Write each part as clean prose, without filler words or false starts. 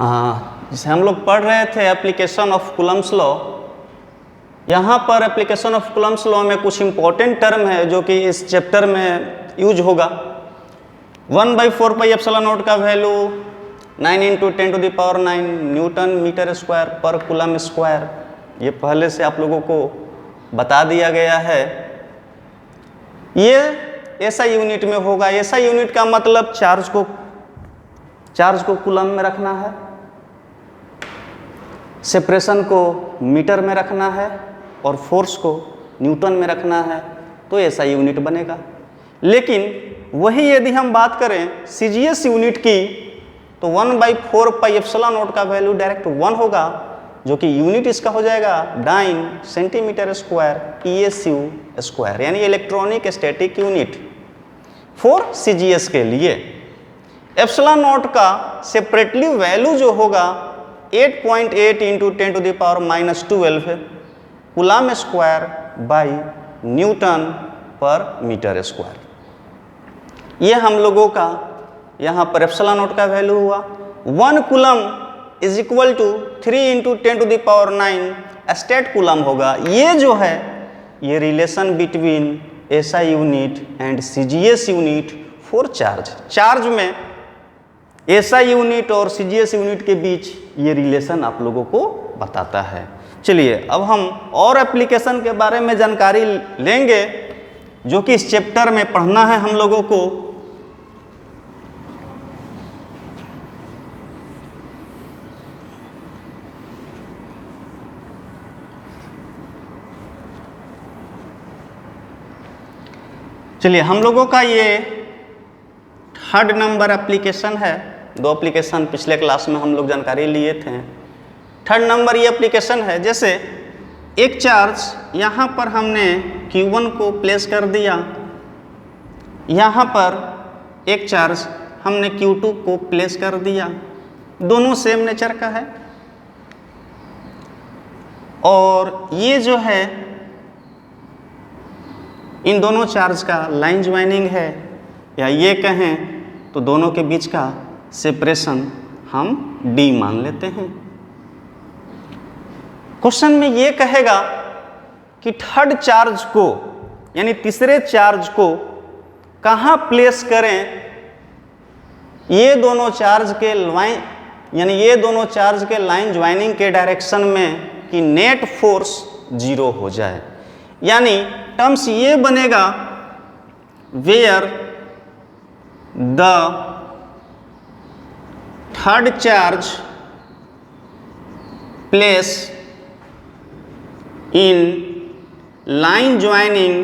जिसे हम लोग पढ़ रहे थे एप्लीकेशन ऑफ कूलम्ब्स लॉ। यहाँ पर एप्लीकेशन ऑफ कूलम्ब्स लॉ में कुछ इंपॉर्टेंट टर्म है जो कि इस चैप्टर में यूज होगा। 1/4 पाई एप्सिलॉन नॉट का वैल्यू 9 × 10⁹ न्यूटन मीटर स्क्वायर पर कूलम स्क्वायर, ये पहले से आप लोगों को बता दिया गया है। ये ऐसा यूनिट में होगा। ऐसा यूनिट का मतलब चार्ज को कूलम में रखना है, सेपरेशन को मीटर में रखना है और फोर्स को न्यूटन में रखना है, तो ऐसा यूनिट बनेगा। लेकिन वही यदि हम बात करें सीजीएस यूनिट की तो 1/4 पाई एप्सिलॉन नॉट का वैल्यू डायरेक्ट 1 होगा, जो कि यूनिट इसका हो जाएगा dyne centimetre square ESU square, यानी electronic static unit for CGS के लिए। एप्सिलॉन नॉट का सेपरेटली वैल्यू जो होगा 8.8 × 10⁻⁻12 है कूलम स्क्वायर बाई न्यूटन पर मीटर स्क्वायर। ये हम लोगों का यहाँ पर एप्सिलॉन नॉट का वैल्यू हुआ। 1 coulomb is equal to 3 × 10⁹ stat coulomb होगा। ये जो है ये relation between SI unit and CGS unit for charge में एसआई यूनिट और सीजीएस यूनिट के बीच ये रिलेशन आप लोगों को बताता है। चलिए अब हम और एप्लीकेशन के बारे में जानकारी लेंगे जो कि इस चैप्टर में पढ़ना है हम लोगों को। चलिए हम लोगों का ये 3rd नंबर एप्लीकेशन है। 2 एप्लीकेशन पिछले क्लास में हम लोग जानकारी लिए थे। 3rd नंबर ये एप्लीकेशन है। जैसे एक चार्ज यहाँ पर हमने Q1 को प्लेस कर दिया, यहाँ पर एक चार्ज हमने Q2 को प्लेस कर दिया, दोनों सेम नेचर का है। और ये जो है इन दोनों चार्ज का लाइन ज्वाइनिंग है, या ये कहें तो दोनों के बीच का सेपरेशन हम D मान लेते हैं। क्वेश्चन में ये कहेगा कि 3rd चार्ज को यानी तीसरे चार्ज को कहाँ प्लेस करें ये दोनों चार्ज के लाइन ज्वाइनिंग के डायरेक्शन में कि नेट फोर्स 0 हो जाए। यानी टर्म्स ये बनेगा where the 3rd charge place in line joining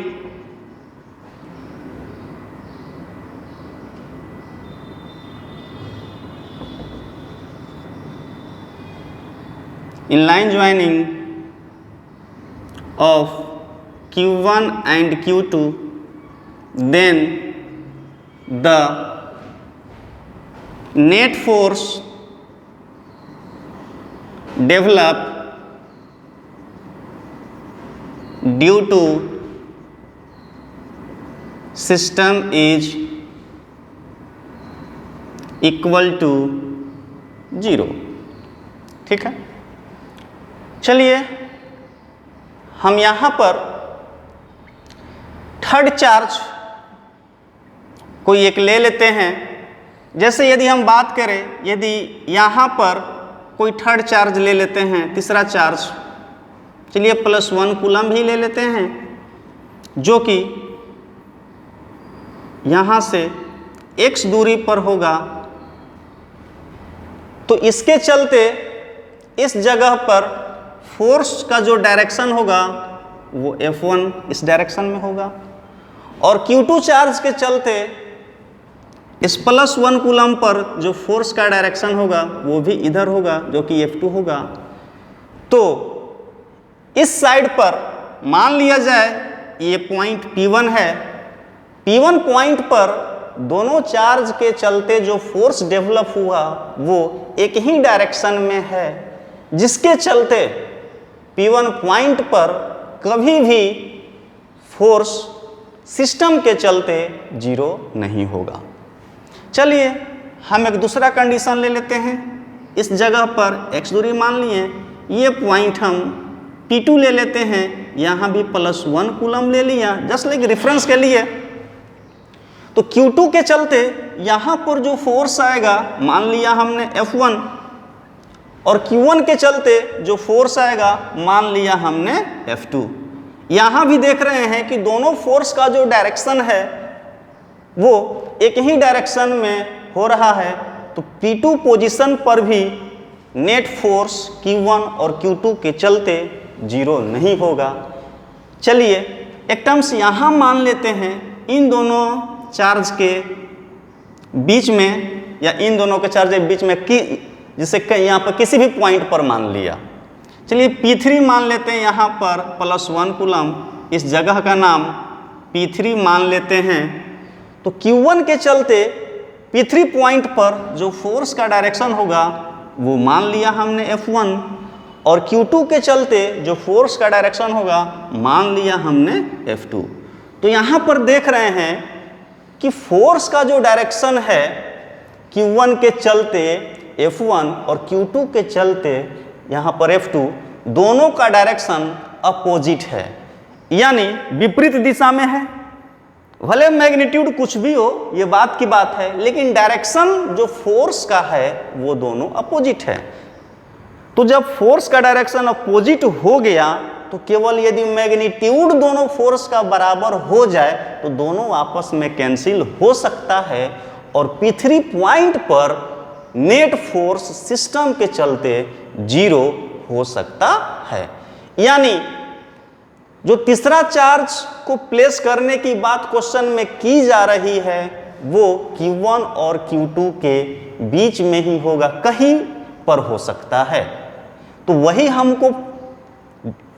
of Q1 and Q2, then the net force developed due to system is equal to 0। ठीक है, चलिए हम यहाँ पर 3rd चार्ज कोई एक ले लेते हैं। जैसे यदि हम बात करें, यदि यहाँ पर कोई 3rd चार्ज ले लेते हैं, तीसरा चार्ज, चलिए +1 कूलम भी ले लेते हैं, जो कि यहाँ से x दूरी पर होगा। तो इसके चलते इस जगह पर फोर्स का जो डायरेक्शन होगा वो F1 इस डायरेक्शन में होगा, और Q2 चार्ज के चलते इस +1 कूलम पर जो फोर्स का डायरेक्शन होगा वो भी इधर होगा, जो कि F2 होगा। तो इस साइड पर मान लिया जाए ये पॉइंट P1 है। P1 पॉइंट पर दोनों चार्ज के चलते जो फोर्स डेवलप हुआ वो एक ही डायरेक्शन में है, जिसके चलते P1 पॉइंट पर कभी भी फोर्स सिस्टम के चलते 0 नहीं होगा। चलिए हम एक दूसरा कंडीशन ले लेते हैं। इस जगह पर x दूरी मान लिए, ये पॉइंट हम P2 ले लेते हैं, यहाँ भी +1 कूलम ले लिया जस्ट लाइक रेफरेंस के लिए। तो Q2 के चलते यहाँ पर जो फोर्स आएगा मान लिया हमने F1, और Q1 के चलते जो फोर्स आएगा मान लिया हमने F2। यहाँ भी देख रहे हैं कि दोनों फोर्स का जो डायरेक्शन है वो एक ही डायरेक्शन में हो रहा है, तो P2 पोजीशन पर भी नेट फोर्स Q1 और Q2 के चलते 0 नहीं होगा। चलिए एक टर्म्स यहाँ मान लेते हैं, इन दोनों चार्ज के बीच में या इन दोनों के चार्ज के बीच में जिसे यहाँ पर किसी भी पॉइंट पर मान लिया। चलिए P3 मान लेते हैं, यहाँ पर +1 कूलम, इस जगह का नाम P3 मान लेते हैं। तो Q1 के चलते P3 पॉइंट पर जो फोर्स का डायरेक्शन होगा वो मान लिया हमने F1, और Q2 के चलते जो फोर्स का डायरेक्शन होगा मान लिया हमने F2। तो यहाँ पर देख रहे हैं कि फोर्स का जो डायरेक्शन है Q1 के चलते F1 और Q2 के चलते यहाँ पर F2, दोनों का डायरेक्शन अपोजिट है, यानी विपरीत दिशा में है। भले मैग्नीट्यूड कुछ भी हो, ये बात की बात है, लेकिन डायरेक्शन जो फोर्स का है वो दोनों अपोजिट है। तो जब फोर्स का डायरेक्शन अपोजिट हो गया तो केवल यदि मैग्नीट्यूड दोनों फोर्स का बराबर हो जाए तो दोनों आपस में कैंसिल हो सकता है, और P3 पॉइंट पर नेट फोर्स सिस्टम के चलते 0 हो सकता है। यानी जो तीसरा चार्ज को प्लेस करने की बात क्वेश्चन में की जा रही है वो Q1 और Q2 के बीच में ही होगा, कहीं पर हो सकता है। तो वही हमको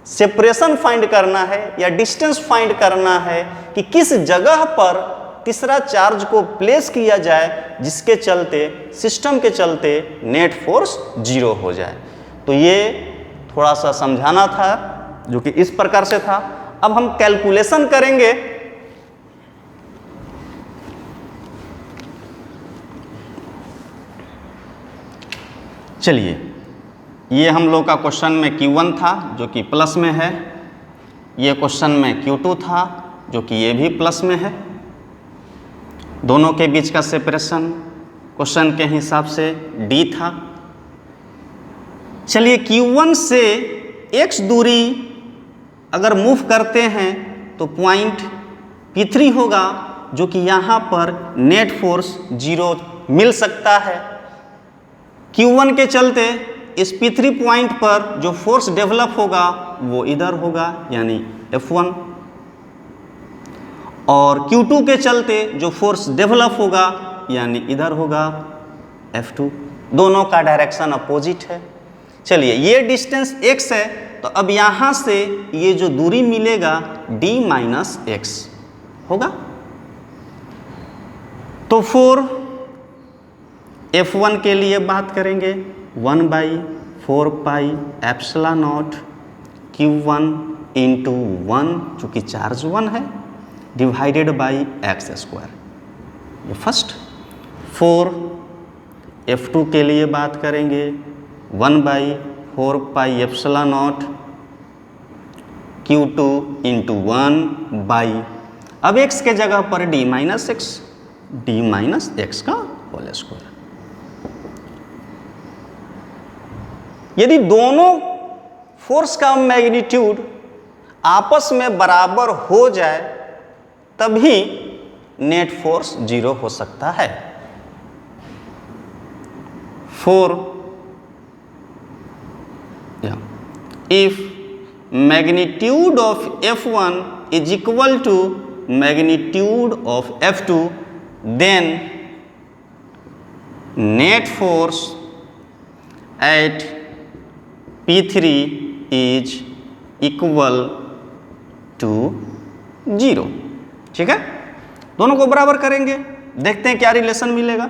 सेपरेशन फाइंड करना है या डिस्टेंस फाइंड करना है कि किस जगह पर तीसरा चार्ज को प्लेस किया जाए जिसके चलते सिस्टम के चलते नेट फोर्स 0 हो जाए। तो ये थोड़ा सा समझाना था जो कि इस प्रकार से था। अब हम कैलकुलेशन करेंगे। चलिए, ये हम लोग का क्वेश्चन में Q1 था जो कि प्लस में है, ये क्वेश्चन में Q2 था जो कि ये भी प्लस में है। दोनों के बीच का सेपरेशन क्वेश्चन के हिसाब से D था। चलिए Q1 से x दूरी अगर मूव करते हैं तो पॉइंट P3 होगा जो कि यहाँ पर नेट फोर्स 0 मिल सकता है। Q1 के चलते इस P3 पॉइंट पर जो फोर्स डेवलप होगा वो इधर होगा यानी F1, और Q2 के चलते जो फोर्स डेवलप होगा यानी इधर होगा F2। दोनों का डायरेक्शन अपोजिट है। चलिए, ये डिस्टेंस x है, तो अब यहाँ से ये जो दूरी मिलेगा d माइनस x होगा। तो फोर F1 के लिए बात करेंगे 1/4 pi epsilon naught Q1 into 1 चूँकि चार्ज 1 है डिवाइडेड बाई x स्क्वायर, ये फर्स्ट। फोर F2 के लिए बात करेंगे 1/4 pi epsilon naught Q2 into 1 by, अब x के जगह पर d माइनस x का होल स्क्वायर। यदि दोनों फोर्स का मैग्नीट्यूड आपस में बराबर हो जाए तभी नेट फोर्स 0 हो सकता है। Four if magnitude of F1 is equal to magnitude of F2, then net force at P3 is equal to 0। ठीक है, दोनों को बराबर करेंगे, देखते हैं क्या रिलेशन मिलेगा।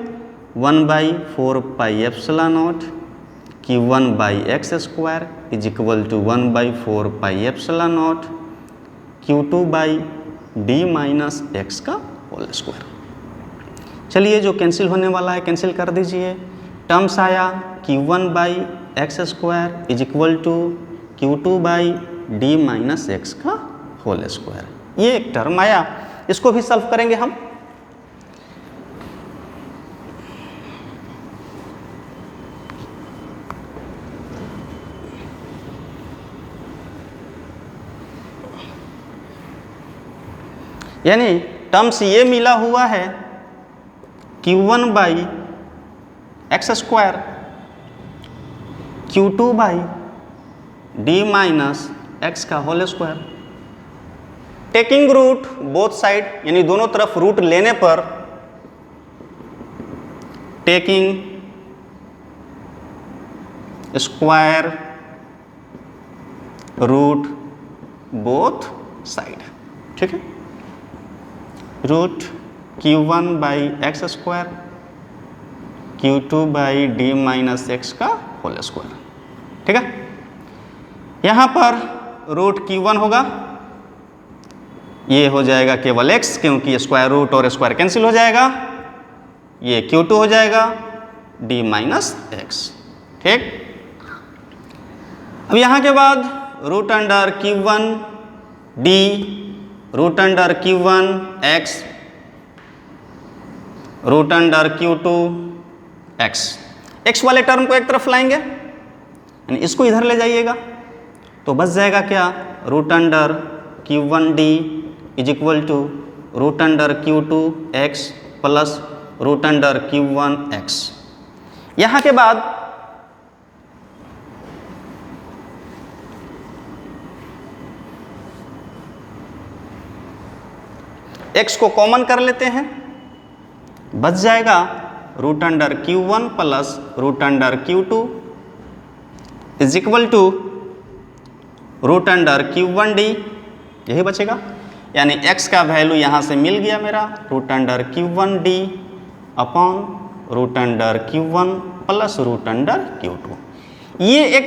1/4 pi epsilon naught Q1 by X square is equal to 1/4 pi epsilon naught Q2 by d minus X का होल स्क्वायर। चलिए, जो कैंसिल होने वाला है कैंसिल कर दीजिए। टर्म्स आया Q1 by X square is equal to Q2 by D minus X का होल स्क्वायर। ये एक टर्म आया, इसको भी सॉल्व करेंगे हम। यानी टर्म्स ये मिला हुआ है Q1 by X square Q2 by D minus X का whole square. Taking root both side, यानी दोनों तरफ रूट लेने पर taking square root both side, ठीक है। Root Q1 by X square Q2 by D minus X का whole square, ठीक है। यहाँ पर रूट Q1 होगा, ये हो जाएगा केवल x, क्योंकि स्क्वायर रूट और स्क्वायर कैंसिल हो जाएगा। ये Q2 हो जाएगा d माइनस एक्स, ठीक। अब यहाँ के बाद root under Q1 d, root under Q1 x, root under Q2 x। x वाले टर्म को एक तरफ लाएंगे, यानी इसको इधर ले जाइएगा, तो बच जाएगा क्या, root under Q1d is equal to root under Q2 x plus root under Q1 x। यहाँ के बाद x को कॉमन कर लेते हैं, बच जाएगा root under Q1 plus root under Q2 is equal to root under Q1d, यही बचेगा। यानी x का वैल्यू यहाँ से मिल गया मेरा, root under Q1d upon root under Q1 plus root under Q2। ये एक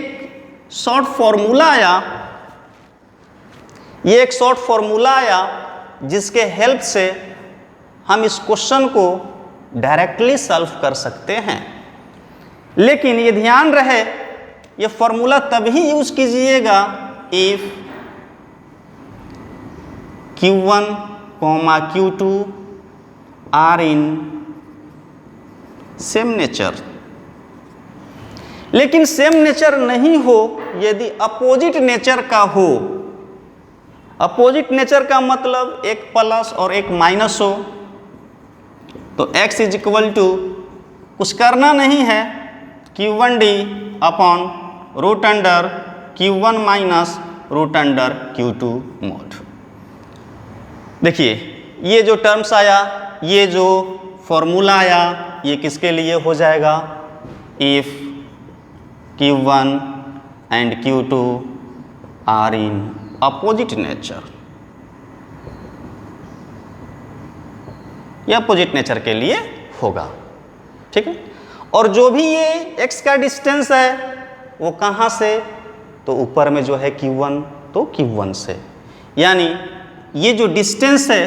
शॉर्ट फॉर्मूला आया, ये एक शॉर्ट फॉर्मूला आया जिसके हेल्प से हम इस क्वेश्चन को डायरेक्टली सॉल्व कर सकते हैं। लेकिन ये ध्यान रहे, ये फॉर्मूला तभी यूज कीजिएगा if Q1, Q2 are in same nature. लेकिन सेम नेचर नहीं हो यदि अपोजिट नेचर का हो। अपोजिट नेचर का मतलब एक प्लस और एक माइनस हो, तो x इज इक्वल टू कुछ करना नहीं है Q1d upon root under Q1 minus root under Q2 mod. देखिए ये जो टर्म्स आया, ये जो फॉर्मूला आया, ये किसके लिए हो जाएगा, if Q1 and Q2 are in opposite nature. यह अपोजिट नेचर के लिए होगा, ठीक है। और जो भी ये x का डिस्टेंस है वो कहाँ से, तो ऊपर में जो है Q1, तो Q1 से। यानी ये जो डिस्टेंस है,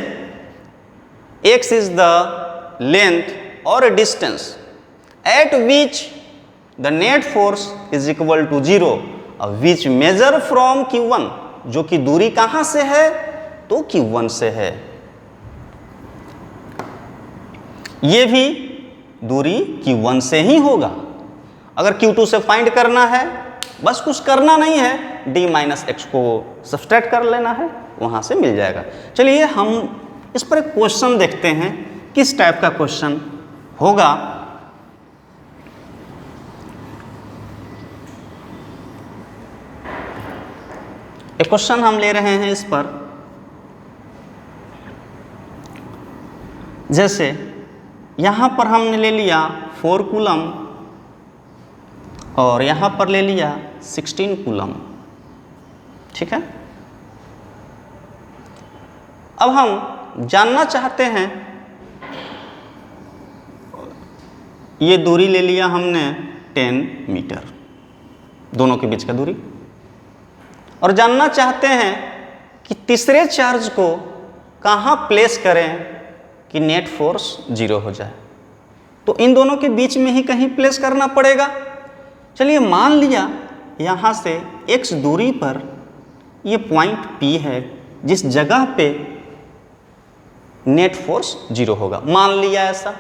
x इज द लेंथ और distance at which the net force is equal to 0, which measure from Q1, जो कि दूरी कहाँ से है, तो Q1 से है। ये भी दूरी Q1 से ही होगा। अगर Q2 से फाइंड करना है, बस कुछ करना नहीं है, d माइनस एक्स को सब्सट्रैक्ट कर लेना है, वहाँ से मिल जाएगा। चलिए हम इस पर एक क्वेश्चन देखते हैं, किस टाइप का क्वेश्चन होगा। एक क्वेश्चन हम ले रहे हैं इस पर, जैसे यहाँ पर हमने ले लिया 4 कूलम और यहाँ पर ले लिया 16 कूलम, ठीक है। अब हम जानना चाहते हैं, ये दूरी ले लिया हमने 10 मीटर, दोनों के बीच का दूरी, और जानना चाहते हैं कि तीसरे चार्ज को कहाँ प्लेस करें कि नेट फोर्स 0 हो जाए। तो इन दोनों के बीच में ही कहीं प्लेस करना पड़ेगा। चलिए मान लिया यहाँ से x दूरी पर ये पॉइंट P है, जिस जगह पे नेट फोर्स 0 होगा, मान लिया ऐसा।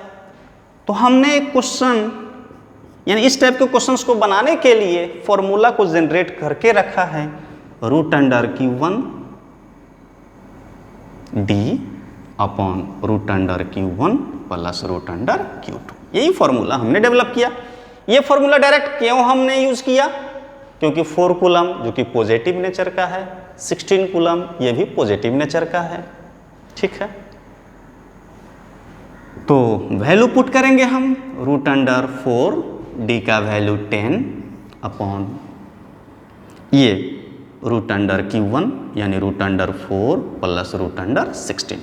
तो हमने एक क्वेश्चन यानी इस टाइप के क्वेश्चंस को बनाने के लिए फॉर्मूला को जनरेट करके रखा है √Q1 d upon √Q1 plus √Q2। यही फॉर्मूला हमने डेवलप किया। ये फॉर्मूला डायरेक्ट क्यों हमने यूज किया? क्योंकि 4 कूलम जो कि पॉजिटिव नेचर का है, 16 कूलम ये भी पॉजिटिव नेचर का है। ठीक है, तो वैल्यू पुट करेंगे हम √4 d का वैल्यू 10 अपॉन ये √Q1 यानी √4 प्लस √16।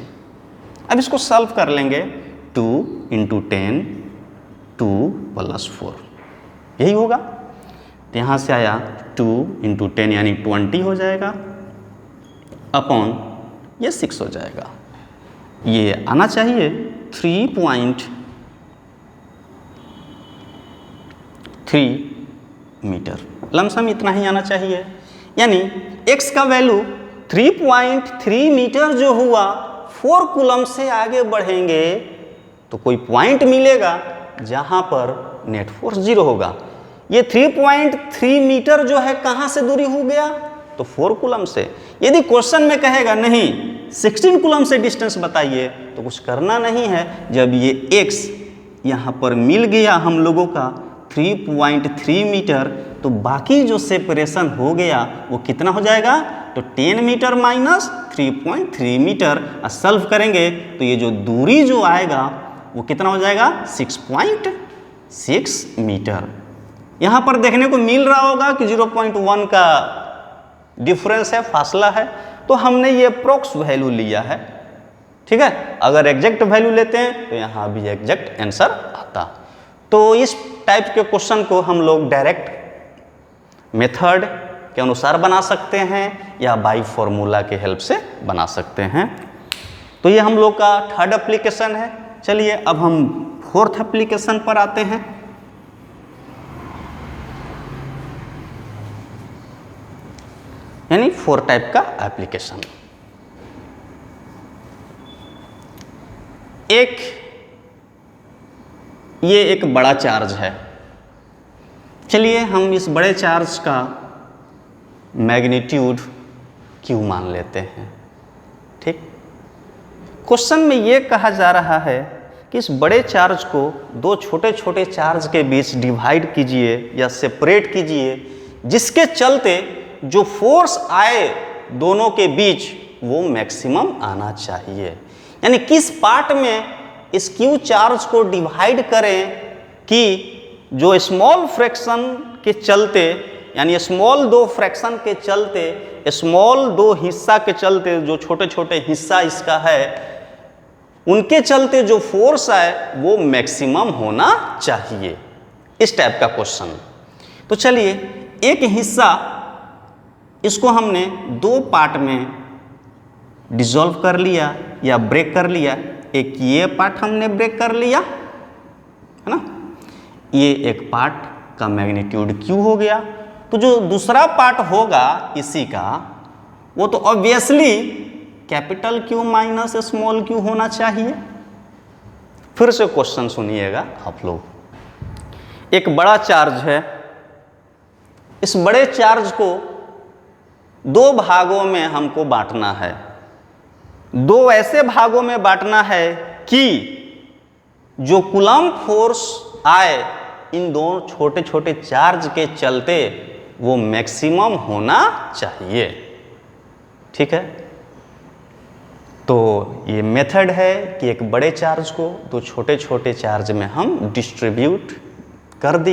अब इसको सॉल्व कर लेंगे। 2 × 10 2 + 4 यही होगा। तो यहाँ से आया 2 × 10 यानी 20 हो जाएगा अपॉन ये 6 हो जाएगा। ये आना चाहिए 3.3 मीटर, लमसम इतना ही आना चाहिए। यानी x का वैल्यू 3.3 मीटर जो हुआ, 4 कूलम से आगे बढ़ेंगे तो कोई पॉइंट मिलेगा जहां पर नेट फोर्स 0 होगा। ये 3.3 मीटर जो है कहां से दूरी हो गया? तो 4 कूलम से। यदि क्वेश्चन में कहेगा नहीं 16 कूलम से डिस्टेंस बताइए तो कुछ करना नहीं है। जब ये x यहाँ पर मिल गया हम लोगों का 3.3 मीटर, तो बाकी जो सेपरेशन हो गया वो कितना हो जाएगा? तो 10 मीटर माइनस 3.3 मीटर। सॉल्व करेंगे तो ये जो दूरी जो आएगा वो कितना हो जाएगा? 6.6 मीटर। यहाँ पर देखने को मिल रहा होगा कि 0.1 का डिफरेंस है, फासला है। तो हमने ये अप्रोक्स वैल्यू लिया है। ठीक है, अगर एग्जैक्ट वैल्यू लेते हैं तो यहाँ भी एग्जैक्ट आंसर आता। तो इस टाइप के क्वेश्चन को हम लोग डायरेक्ट मेथड के अनुसार बना सकते हैं या बाय फॉर्मूला के हेल्प से बना सकते हैं। तो ये हम लोग का थर्ड एप्लीकेशन है। चलिए अब हम फोर्थ एप्लीकेशन पर आते हैं। यानी 4 टाइप का एप्लीकेशन। ये एक बड़ा चार्ज है। चलिए हम इस बड़े चार्ज का मैग्नीट्यूड Q मान लेते हैं। ठीक, क्वेश्चन में ये कहा जा रहा है कि इस बड़े चार्ज को 2 छोटे छोटे चार्ज के बीच डिवाइड कीजिए या सेपरेट कीजिए, जिसके चलते जो फोर्स आए दोनों के बीच वो मैक्सिमम आना चाहिए। यानी किस पार्ट में इस Q चार्ज को डिवाइड करें कि जो स्मॉल फ्रैक्शन के चलते, यानी स्मॉल 2 फ्रैक्शन के चलते, स्मॉल 2 हिस्सा के चलते, जो छोटे छोटे हिस्सा इसका है उनके चलते जो फोर्स आए वो मैक्सिमम होना चाहिए। इस टाइप का क्वेश्चन। तो चलिए एक हिस्सा इसको हमने 2 पार्ट में डिसॉल्व कर लिया या ब्रेक कर लिया। एक ये पार्ट हमने ब्रेक कर लिया, है ना। ये एक पार्ट का मैग्नीट्यूड Q हो गया। तो जो दूसरा पार्ट होगा इसी का, वो तो obviously capital Q minus small q होना चाहिए। फिर से क्वेश्चन सुनिएगा आप लोग। एक बड़ा चार्ज है, इस बड़े चार्ज को 2 भागों में हमको बांटना है। 2 ऐसे भागों में बांटना है कि जो कूलम्ब फोर्स आए इन दोनों छोटे छोटे चार्ज के चलते वो मैक्सिमम होना चाहिए। ठीक है, तो ये मेथड है कि एक बड़े चार्ज को 2 छोटे छोटे चार्ज में हम डिस्ट्रीब्यूट कर दिए।